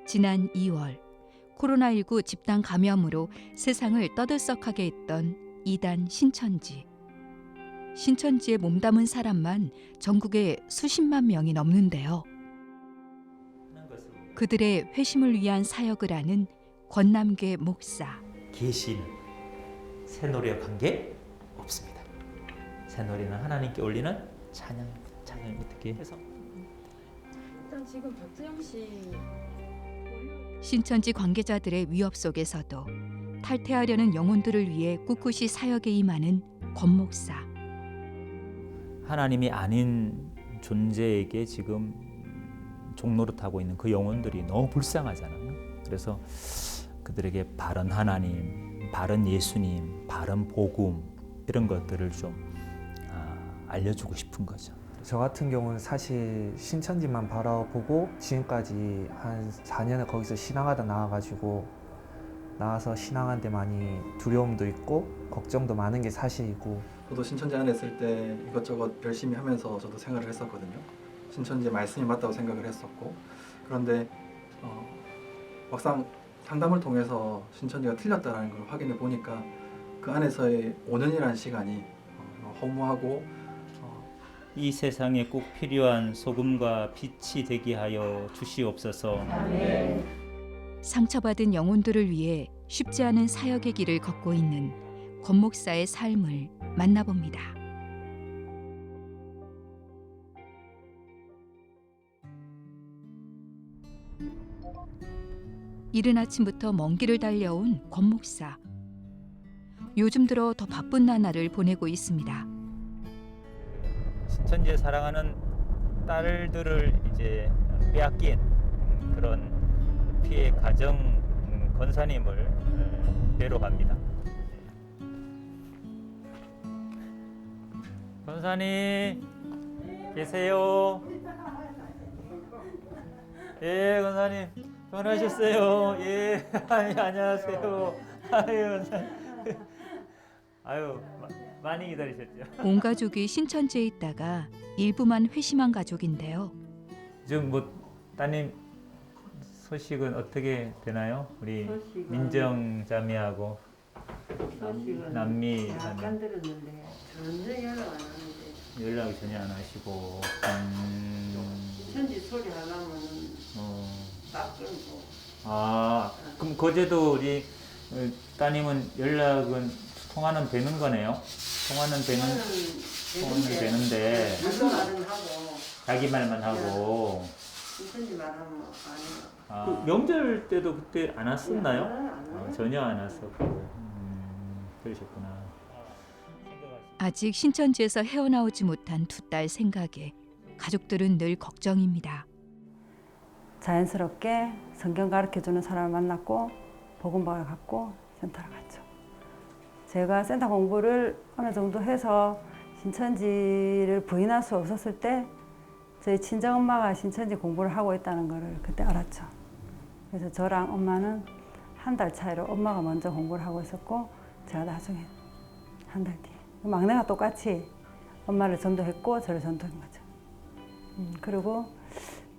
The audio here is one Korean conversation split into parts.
지난 2월 코로나19 집단 감염으로 세상을 떠들썩하게 했던 이단 신천지. 신천지에 몸담은 사람만 전국에 수십만 명이 넘는데요. 그들의 회심을 위한 사역을 하는 권남계 목사. 계시는 새노래와 관계 없습니다. 새노래는 하나님께 올리는 찬양입니다. 찬양이 어떻게 해서? 일단 지금 박재영 씨 신천지 관계자들의 위협 속에서도 탈퇴하려는 영혼들을 위해 꿋꿋이 사역에 임하는 권 목사. 하나님이 아닌 존재에게 지금 종노릇하고 있는 그 영혼들이 너무 불쌍하잖아요. 그래서 그들에게 바른 하나님, 바른 예수님, 바른 복음 이런 것들을 좀 알려주고 싶은 거죠. 저 같은 경우는 사실 신천지만 바라보고 지금까지 한 4년을 거기서 신앙하다 나와서 신앙하는데 많이 두려움도 있고 걱정도 많은 게 사실이고. 저도 신천지 안에 있을 때 이것저것 열심히 하면서 저도 생활을 했었거든요. 신천지의 말씀이 맞다고 생각을 했었고, 그런데 막상 상담을 통해서 신천지가 틀렸다는 걸 확인해 보니까 그 안에서의 5년이라는 시간이 허무하고 이 세상에 꼭 필요한 소금과 빛이 되게 하여 주시옵소서. 상처받은 영혼들을 위해 쉽지 않은 사역의 길을 걷고 있는 권 목사의 삶을 만나봅니다. 이른 아침부터 먼 길을 달려온 권 목사. 요즘 들어 더 바쁜 나날을 보내고 있습니다. 신천지에 사랑하는 딸들을 이제 빼앗긴 그런 피해 가정 권사님을 뵈러 갑니다. 권사님 계세요? 예, 권사님 전화하셨어요. 예, 안녕하세요. 아유, 권사님. 아유, 많이 기다리셨죠? 온 가족이 신천지에 있다가 일부만 회심한 가족인데요. 지금 뭐 따님 소식은 어떻게 되나요? 우리 민정 자매하고 남미 약간 들었는데 전혀 연락 안 하는데 연락이 전혀 안 하시고 신천지 소리 하려면 딱 끊고. 그럼 거제도 우리 따님은 연락은 통화는 되는 거네요? 통화는 되는데 무슨 말은 하고 자기 말만 하고. 신천지 말하면 아니요. 그 명절 때도 그때 안 왔었나요? 안 전혀 안 왔었고. 그러셨구나. 아직 신천지에서 헤어나오지 못한 두 딸 생각에 가족들은 늘 걱정입니다. 자연스럽게 성경 가르쳐주는 사람을 만났고 복음방을 갔고 센터를 갔죠. 제가 센터 공부를 어느 정도 해서 신천지를 부인할 수 없었을 때 저희 친정엄마가 신천지 공부를 하고 있다는 것을 그때 알았죠. 그래서 저랑 엄마는 한 달 차이로 엄마가 먼저 공부를 하고 있었고 제가 나중에 한 달 뒤에 막내가 똑같이 엄마를 전도했고 저를 전도한 거죠. 그리고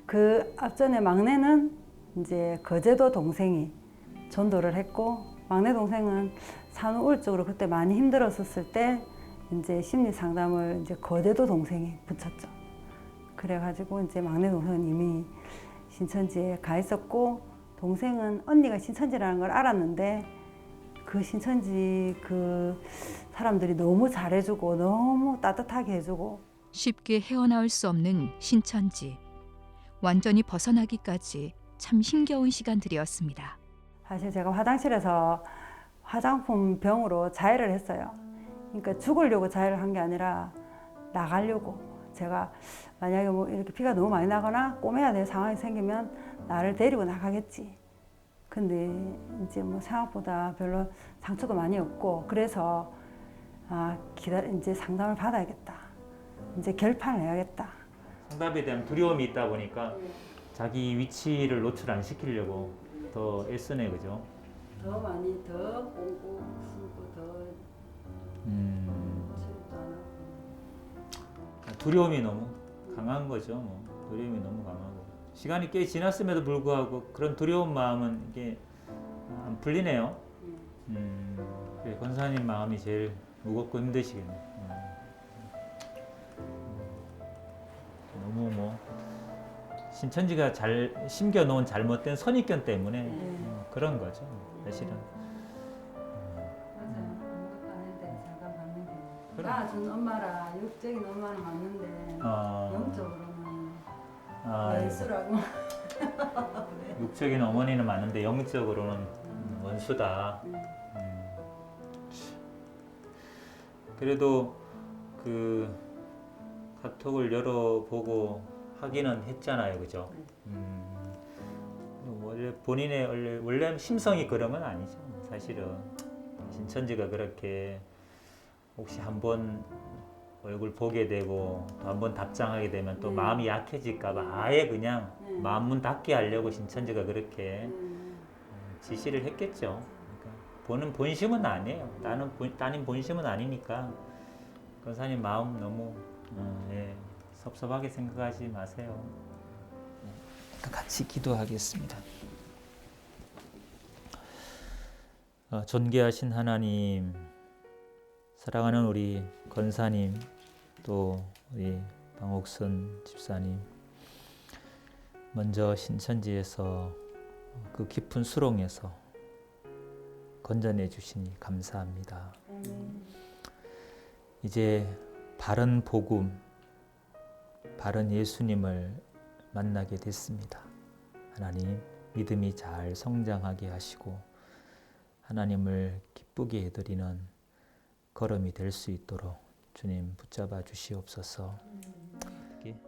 그 앞전에 막내는 이제 거제도 동생이 전도를 했고 막내 동생은 산후 우울적으로 그때 많이 힘들었었을 때 이제 심리 상담을 이제 거제도 동생이 붙였죠. 그래가지고 이제 막내 동생은 이미 신천지에 가 있었고 동생은 언니가 신천지라는 걸 알았는데 그 신천지 그 사람들이 너무 잘해주고 너무 따뜻하게 해주고 쉽게 헤어나올 수 없는 신천지. 완전히 벗어나기까지 참 힘겨운 시간들이었습니다. 사실 제가 화장실에서 화장품 병으로 자해를 했어요. 그러니까 죽으려고 자해를 한 게 아니라 나가려고. 제가 만약에 뭐 이렇게 피가 너무 많이 나거나 꼬매야 될 상황이 생기면 나를 데리고 나가겠지. 근데 이제 뭐 생각보다 별로 상처도 많이 없고 그래서 이제 상담을 받아야겠다. 이제 결판을 내야겠다. 상담에 대한 두려움이 있다 보니까 자기 위치를 노출 안 시키려고 더 애쓰네, 그죠? 더 많이 더 공부 쓰고 더 체력도 안 하고. 두려움이 너무 강한 거죠. 뭐. 두려움이 너무 강하고 시간이 꽤 지났음에도 불구하고 그런 두려운 마음은 이게 안 풀리네요. 그래, 권사님 마음이 제일 무겁고 힘드시겠네요. 너무 뭐 신천지가 잘 심겨놓은 잘못된 선입견 때문에 그런 거죠. 사실은. 맞아요. 아무것도 아닌데 자가 받는 게. 그래. 낳아준 엄마라 육적인 엄마는 맞는데 영적으로는 원수라고. 육적인 어머니는 맞는데 영적으로는 원수다. 그래도 그 카톡을 열어보고 하기는 했잖아요, 그죠? 원래 본인의 원래 심성이 그런 건 아니죠. 사실은 신천지가 그렇게 혹시 한번 얼굴 보게 되고 또 한번 답장하게 되면 또 마음이 약해질까봐 아예 그냥 마음문 닫게 하려고 신천지가 그렇게 지시를 했겠죠. 그러니까 본심은 아니에요. 따님 본심은 아니니까 권사님 마음 너무 섭섭하게 생각하지 마세요. 같이 기도하겠습니다. 존귀하신 하나님, 사랑하는 우리 권사님, 또 우리 방옥선 집사님, 먼저 신천지에서 그 깊은 수렁에서 건져내 주시니 감사합니다. 이제 바른 복음, 바른 예수님을 만나게 됐습니다. 하나님, 믿음이 잘 성장하게 하시고 하나님을 기쁘게 해드리는 걸음이 될 수 있도록 주님 붙잡아 주시옵소서. 일단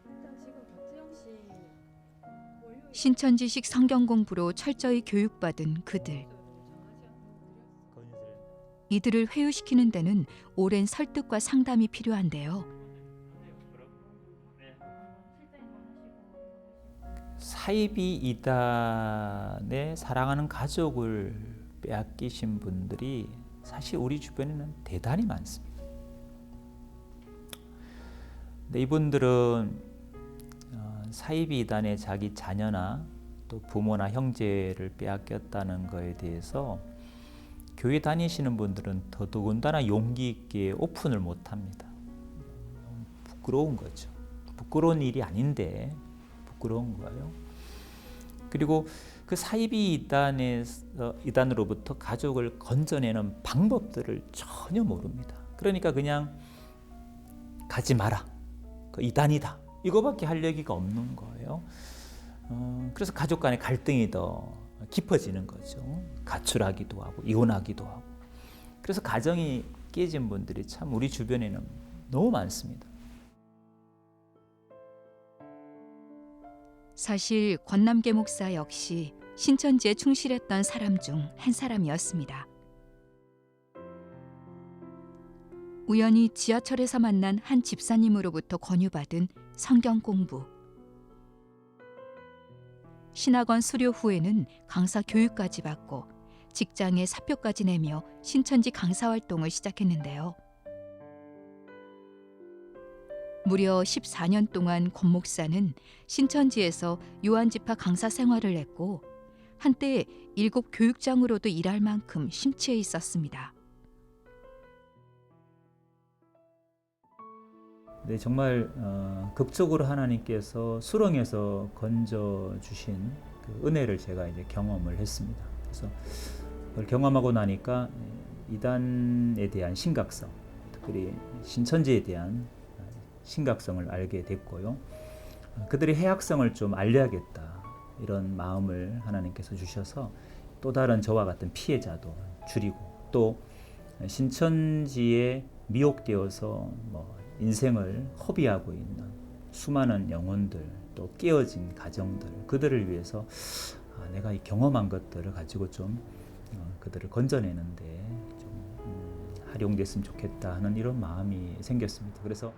지금 박지영 씨 신천지식 성경 공부로 철저히 교육받은 그들. 이들을 회유시키는 데는 오랜 설득과 상담이 필요한데요. 사이비 이단의 사랑하는 가족을 빼앗기신 분들이 사실 우리 주변에는 대단히 많습니다. 근데 이분들은 사이비 이단의 자기 자녀나 또 부모나 형제를 빼앗겼다는 것에 대해서 교회 다니시는 분들은 더더군다나 용기 있게 오픈을 못합니다. 부끄러운 거죠. 부끄러운 일이 아닌데 부끄러운 거예요. 그리고 그 사이비 이단으로부터 가족을 건져내는 방법들을 전혀 모릅니다. 그러니까 그냥 가지 마라. 그 이단이다. 이거밖에 할 얘기가 없는 거예요. 그래서 가족 간의 갈등이 더 깊어지는 거죠. 가출하기도 하고 이혼하기도 하고. 그래서 가정이 깨진 분들이 참 우리 주변에는 너무 많습니다. 사실 권남계 목사 역시 신천지에 충실했던 사람 중 한 사람이었습니다. 우연히 지하철에서 만난 한 집사님으로부터 권유받은 성경 공부. 신학원 수료 후에는 강사 교육까지 받고 직장에 사표까지 내며 신천지 강사 활동을 시작했는데요. 무려 14년 동안 권 목사는 신천지에서 요한지파 강사 생활을 했고 한때 7 교육장으로도 일할 만큼 심취해 있었습니다. 네, 정말 극적으로 하나님께서 수렁에서 건져 주신 그 은혜를 제가 이제 경험을 했습니다. 그래서 그걸 경험하고 나니까 이단에 대한 심각성, 특별히 신천지에 대한 심각성을 알게 됐고요. 그들의 해악성을 좀 알려야겠다 이런 마음을 하나님께서 주셔서 또 다른 저와 같은 피해자도 줄이고 또 신천지에 미혹되어서 인생을 허비하고 있는 수많은 영혼들 또 깨어진 가정들 그들을 위해서 내가 이 경험한 것들을 가지고 좀 그들을 건져내는데 좀 활용됐으면 좋겠다 하는 이런 마음이 생겼습니다. 그래서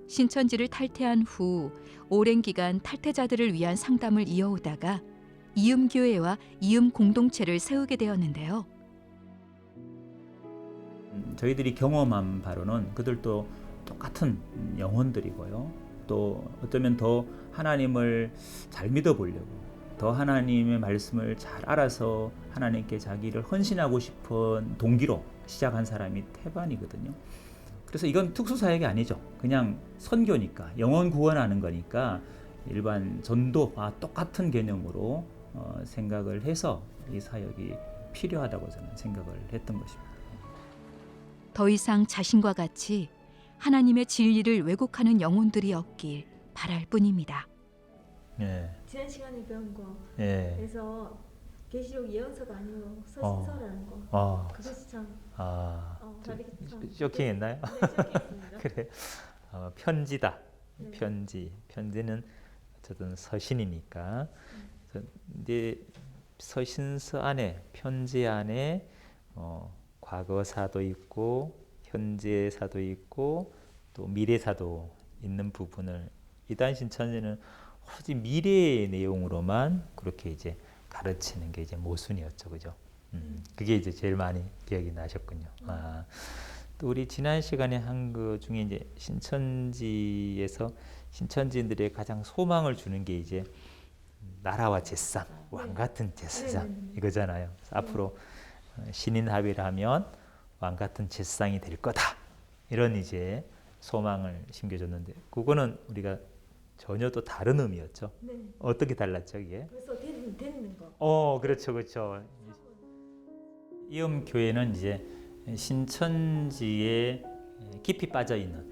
신천지를 탈퇴한 후 오랜 기간 탈퇴자들을 위한 상담을 이어오다가 이음교회와 이음 공동체를 세우게 되었는데요. 저희들이 경험한 바로는 그들도 똑같은 영혼들이고요. 또 어쩌면 더 하나님을 잘 믿어보려고 더 하나님의 말씀을 잘 알아서 하나님께 자기를 헌신하고 싶은 동기로 시작한 사람이 태반이거든요. 그래서 이건 특수사역이 아니죠. 그냥 선교니까 영혼 구원하는 거니까 일반 전도와 똑같은 개념으로 생각을 해서 이 사역이 필요하다고 저는 생각을 했던 것입니다. 더 이상 자신과 같이 하나님의 진리를 왜곡하는 영혼들이 없길 바랄 뿐입니다. 예, 지난 시간에 배운 거 예, 그래서 계시록 예언서가 아니고 서신서라는 거 그것이 참 다르게 참 쇼킹했나요? 네, 쇼킹했습니다. 그래, 편지다. 네. 편지는 어쨌든 서신이니까. 근데 서신서 안에 편지 안에 과거사도 있고 현재사도 있고 또 미래사도 있는 부분을 이단 신천지는 오로지 미래의 내용으로만 그렇게 이제 가르치는 게 이제 모순이었죠, 그죠? 그게 이제 제일 많이 기억이 나셨군요. 또 우리 지난 시간에 한 거 중에 이제 신천지에서 신천지인들의 가장 소망을 주는 게 이제 나라와 제상, 왕 같은 제사장 이거잖아요. 앞으로 신인 합의를 하면 왕 같은 제사장이 될 거다. 이런 이제 소망을 심겨줬는데 그거는 우리가 전혀 또 다른 의미였죠. 네. 어떻게 달랐죠, 이게? 그래서 되는 거. 그렇죠, 그렇죠. 이음 교회는 이제 신천지에 깊이 빠져 있는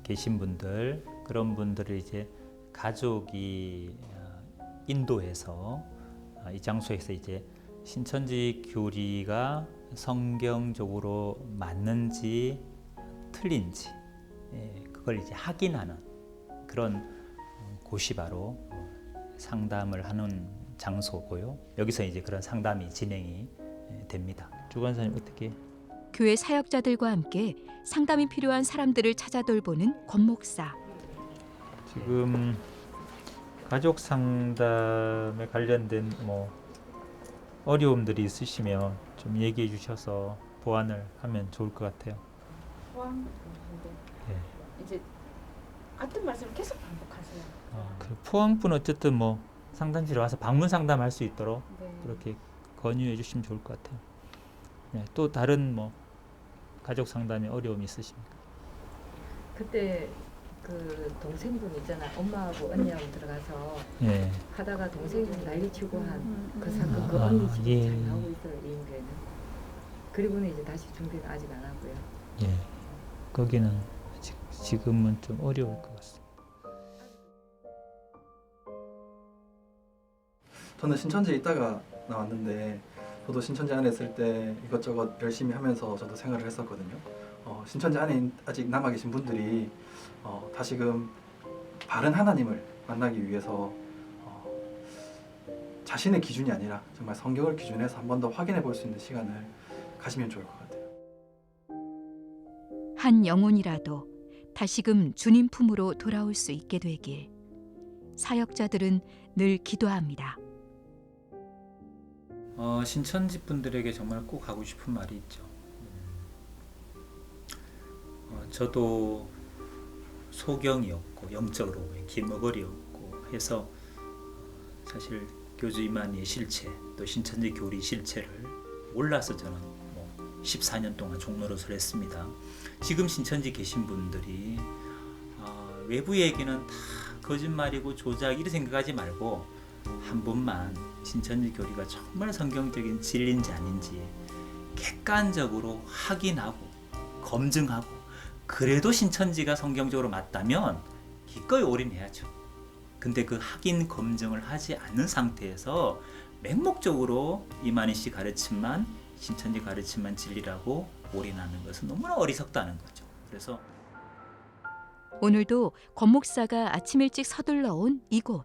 계신 분들 그런 분들을 이제 가족이 인도해서 이 장소에서 이제 신천지 교리가 성경적으로 맞는지 틀린지 그걸 이제 확인하는 그런 곳이 바로 상담을 하는 장소고요. 여기서 이제 그런 상담이 진행이 됩니다. 주관사님 어떻게? 교회 사역자들과 함께 상담이 필요한 사람들을 찾아 돌보는 권 목사. 지금 가족 상담에 관련된 어려움들이 있으시면 좀 얘기해 주셔서 보완을 하면 좋을 것 같아요. 예. 이제 같은 말씀을 계속 반복하세요. 포항분 어쨌든 상담실에 와서 방문 상담할 수 있도록 네. 그렇게 권유해 주시면 좋을 것 같아요. 네, 또 다른 가족 상담에 어려움이 있으십니까? 그때 그 동생분 있잖아. 엄마하고 언니하고 들어가서 예. 하다가 동생이 난리치고 한 그 사건 그 아, 언니 지금 예. 잘 나오고 있어요. 이인교회는. 그리고는 이제 다시 중대는 아직 안 하고요. 예. 거기는 지금은 좀 어려울 것 같습니다. 저는 신천지에 있다가 나왔는데 저도 신천지 안에 있을 때 이것저것 열심히 하면서 저도 생활을 했었거든요. 신천지 안에 아직 남아 계신 분들이 다시금 바른 하나님을 만나기 위해서 자신의 기준이 아니라 정말 성경을 기준해서 한 번 더 확인해 볼 수 있는 시간을 가지면 좋을 것 같아요. 한 영혼이라도 다시금 주님 품으로 돌아올 수 있게 되길 사역자들은 늘 기도합니다. 신천지 분들에게 정말 꼭 하고 싶은 말이 있죠. 저도 소경이었고 영적으로 기머거리였고 해서 사실 교주 이만희의 실체 또 신천지 교리 실체를 몰라서 저는 14년 동안 종로릇을 했습니다. 지금 신천지 계신 분들이 외부 얘기는 다 거짓말이고 조작 이렇게 생각하지 말고 한 번만 신천지 교리가 정말 성경적인 진리인지 아닌지 객관적으로 확인하고 검증하고 그래도 신천지가 성경적으로 맞다면 기꺼이 올인해야죠. 근데 그 확인 검증을 하지 않는 상태에서 맹목적으로 이만희 씨 가르침만 신천지 가르침만 진리라고 올인하는 것은 너무나 어리석다는 거죠. 그래서 오늘도 권 목사가 아침 일찍 서둘러 온 이곳.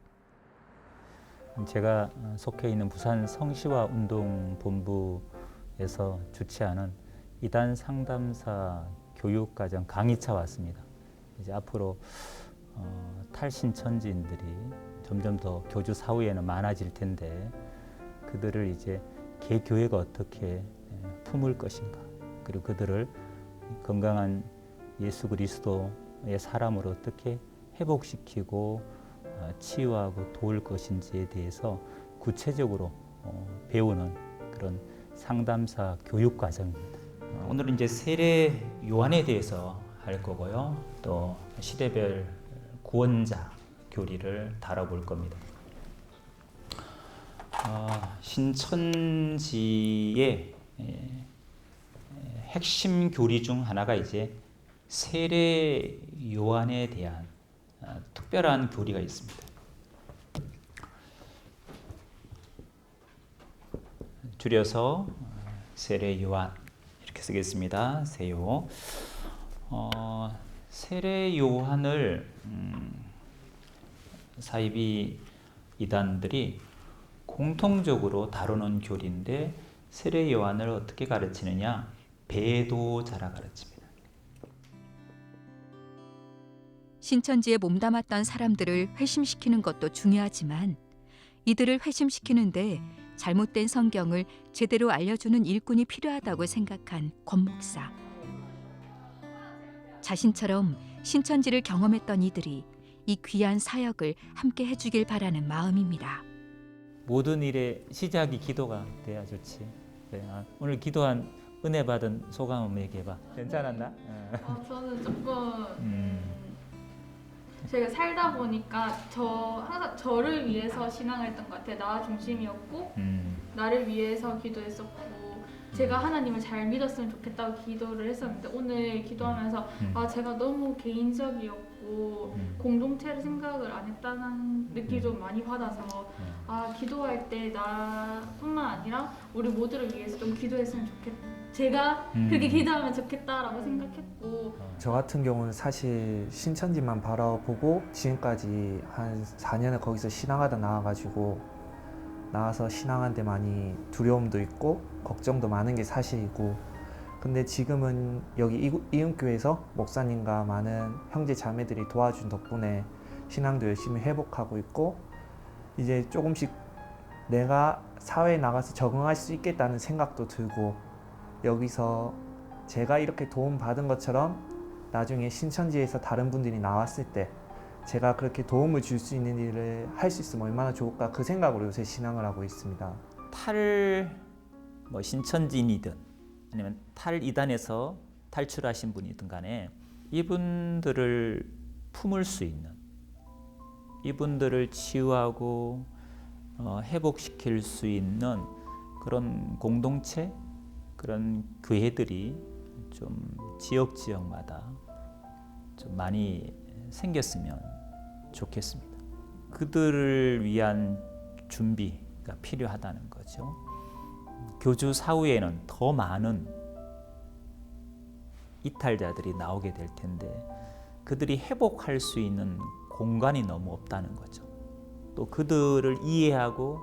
제가 속해 있는 부산 성시화 운동본부에서 주최하는 이단 상담사 교육과정 강의차 왔습니다. 이제 앞으로 탈신천지인들이 점점 더 교주 사후에는 많아질 텐데 그들을 이제 개교회가 어떻게 품을 것인가, 그리고 그들을 건강한 예수 그리스도의 사람으로 어떻게 회복시키고 치유하고 도울 것인지에 대해서 구체적으로 배우는 그런 상담사 교육 과정입니다. 오늘은 이제 세례 요한에 대해서 할 거고요. 또 시대별 구원자 교리를 다뤄볼 겁니다. 신천지의 핵심 교리 중 하나가 이제 세례 요한에 대한 특별한 교리가 있습니다. 줄여서 세례 요한 이렇게 쓰겠습니다. 세요. 세례 요한을 사이비 이단들이 공통적으로 다루는 교리인데 세례 요한을 어떻게 가르치느냐? 배도자라 가르칩니다. 신천지에 몸담았던 사람들을 회심시키는 것도 중요하지만 이들을 회심시키는데 잘못된 성경을 제대로 알려주는 일꾼이 필요하다고 생각한 권 목사. 자신처럼 신천지를 경험했던 이들이 이 귀한 사역을 함께 해주길 바라는 마음입니다. 모든 일의 시작이 기도가 돼야 좋지. 네, 오늘 기도한 은혜 받은 소감 한번 얘기해봐. 괜찮았나? 저는 조금 제가 살다 보니까 항상 저를 위해서 신앙을 했던 것 같아요. 나 중심이었고 나를 위해서 기도했었고 제가 하나님을 잘 믿었으면 좋겠다고 기도를 했었는데 오늘 기도하면서 제가 너무 개인적이었고 공동체를 생각을 안 했다는 느낌을 좀 많이 받아서 기도할 때 나뿐만 아니라 우리 모두를 위해서 좀 기도했으면 좋겠다. 제가 그렇게 기도하면 좋겠다라고 생각했고 저 같은 경우는 사실 신천지만 바라보고 지금까지 한 4년을 거기서 신앙하다 나와서 신앙한데 많이 두려움도 있고 걱정도 많은 게 사실이고, 근데 지금은 여기 이음교회에서 목사님과 많은 형제 자매들이 도와준 덕분에 신앙도 열심히 회복하고 있고 이제 조금씩 내가 사회에 나가서 적응할 수 있겠다는 생각도 들고, 여기서 제가 이렇게 도움받은 것처럼 나중에 신천지에서 다른 분들이 나왔을 때 제가 그렇게 도움을 줄 수 있는 일을 할 수 있으면 얼마나 좋을까, 그 생각으로 요새 신앙을 하고 있습니다. 신천지인이든 아니면 탈이단에서 탈출하신 분이든 간에 이분들을 품을 수 있는, 이분들을 치유하고 회복시킬 수 있는 그런 공동체, 그런 교회들이 좀 지역마다 좀 많이 생겼으면 좋겠습니다. 그들을 위한 준비가 필요하다는 거죠. 교주 사후에는 더 많은 이탈자들이 나오게 될 텐데 그들이 회복할 수 있는 공간이 너무 없다는 거죠. 또 그들을 이해하고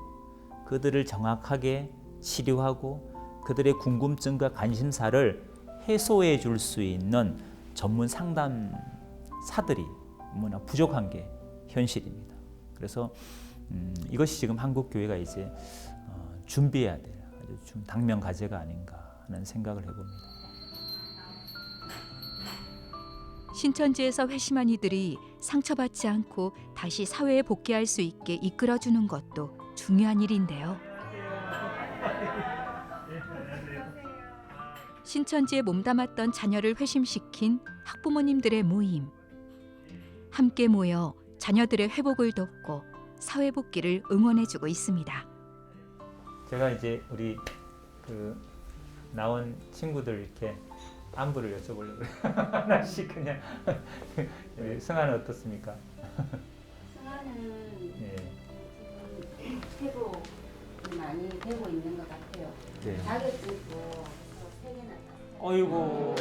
그들을 정확하게 치료하고 그들의 궁금증과 관심사를 해소해 줄 수 있는 전문 상담사들이 너무나 부족한 게 현실입니다. 그래서 이것이 지금 한국 교회가 이제 준비해야 될 아주 당면 과제가 아닌가 하는 생각을 해봅니다. 신천지에서 회심한 이들이 상처받지 않고 다시 사회에 복귀할 수 있게 이끌어주는 것도 중요한 일인데요. 신천지에 몸담았던 자녀를 회심시킨 학부모님들의 모임. 함께 모여 자녀들의 회복을 돕고 사회 복귀를 응원해주고 있습니다. 제가 이제 우리 나온 친구들 이렇게 안부를 여쭤보려고 하나씩 그냥. 승아는 어떻습니까? 승아는 예. 지금 회복이 많이 되고 있는 것 같아요. 네. 자격증도 3개나 땄어요. 어이고.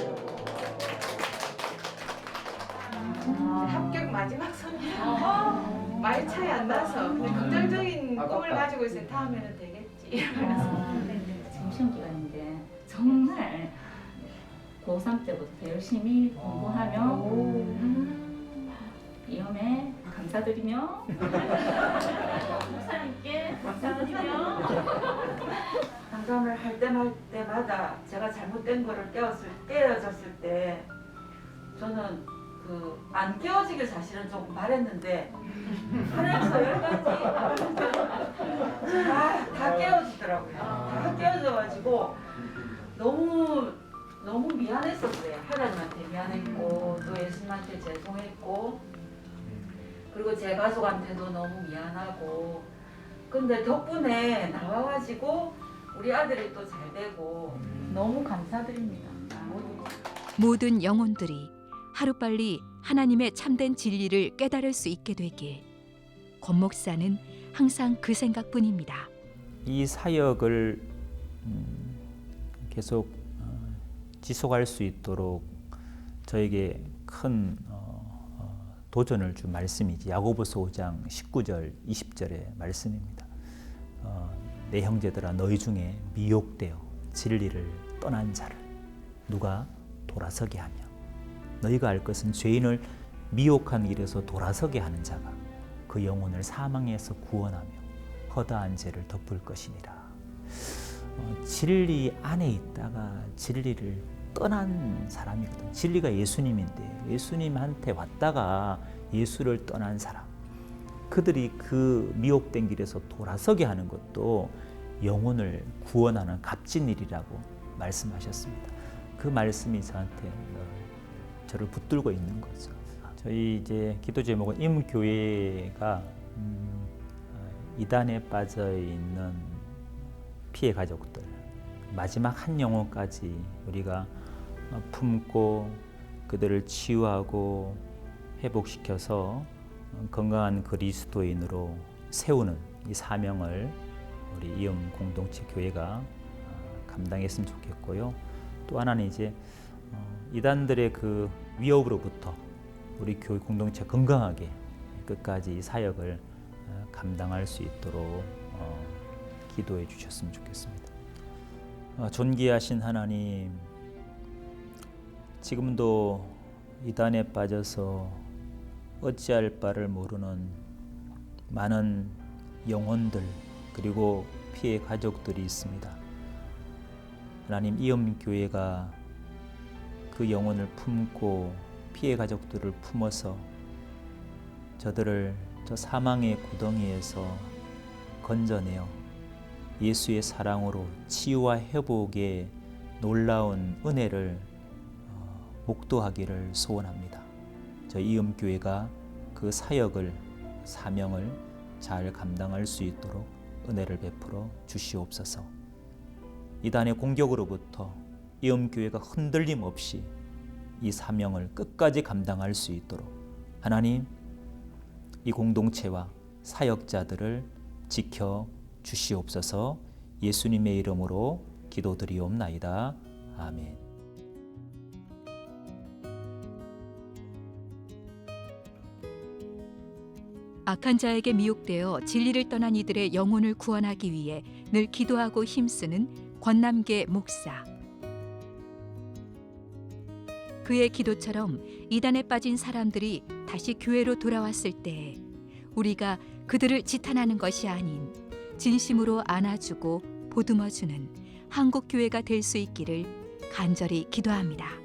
합격 마지막 선이라 많이 차이 안 나서 그냥 긍정적인 꿈을 가지고 있어요. 다음에는 되겠지 이러면서. 지금 시험 기간인데 정말 고3 때부터 열심히 공부하며 위험에 감사드리며 목사님께 감사드리며 상담을 할 때마다 제가 잘못된 거를 떼어졌을 때 저는 안 깨어지길 사실은 조금 바랬는데 하나에서 열까지 다 깨어지더라고요. 다 깨어져가지고 너무 미안했었어요. 하나님한테 미안했고 또 예수님한테 죄송했고 그리고 제 가족한테도 너무 미안하고 근데 덕분에 나와가지고 우리 아들이 또 잘 되고 너무 감사드립니다. 모든 영혼들이 하루빨리 하나님의 참된 진리를 깨달을 수 있게 되길 권 목사는 항상 그 생각뿐입니다. 이 사역을 계속 지속할 수 있도록 저에게 큰 도전을 준 말씀이지 야고보서 5장 19절 20절의 말씀입니다. 내 형제들아 너희 중에 미혹되어 진리를 떠난 자를 누가 돌아서게 하며 너희가 알 것은 죄인을 미혹한 길에서 돌아서게 하는 자가 그 영혼을 사망에서 구원하며 허다한 죄를 덮을 것이니라. 진리 안에 있다가 진리를 떠난 사람이거든. 진리가 예수님인데 예수님한테 왔다가 예수를 떠난 사람. 그들이 그 미혹된 길에서 돌아서게 하는 것도 영혼을 구원하는 값진 일이라고 말씀하셨습니다. 그 말씀이 저를 붙들고 있는 거죠. 저희 이제 기도 제목은 임교회가 이단에 빠져 있는 피해 가족들 마지막 한 영혼까지 우리가 품고 그들을 치유하고 회복시켜서 건강한 그리스도인으로 세우는 이 사명을 우리 이음 공동체 교회가 감당했으면 좋겠고요. 또 하나는 이제 이단들의 그 위협으로부터 우리 교회 공동체 건강하게 끝까지 이 사역을 감당할 수 있도록 기도해 주셨으면 좋겠습니다. 존귀하신 하나님, 지금도 이단에 빠져서 어찌할 바를 모르는 많은 영혼들 그리고 피해 가족들이 있습니다. 하나님, 이음교회가 그 영혼을 품고 피해 가족들을 품어서 저들을 저 사망의 구덩이에서 건져내어 예수의 사랑으로 치유와 회복의 놀라운 은혜를 목도하기를 소원합니다. 저희 이음교회가 그 사역을 사명을 잘 감당할 수 있도록 은혜를 베풀어 주시옵소서. 이단의 공격으로부터 이음교회가 흔들림 없이 이 사명을 끝까지 감당할 수 있도록 하나님, 이 공동체와 사역자들을 지켜 주시옵소서. 예수님의 이름으로 기도드리옵나이다. 아멘. 악한 자에게 미혹되어 진리를 떠난 이들의 영혼을 구원하기 위해 늘 기도하고 힘쓰는 권남계 목사. 그의 기도처럼 이단에 빠진 사람들이 다시 교회로 돌아왔을 때 우리가 그들을 지탄하는 것이 아닌 진심으로 안아주고 보듬어주는 한국교회가 될 수 있기를 간절히 기도합니다.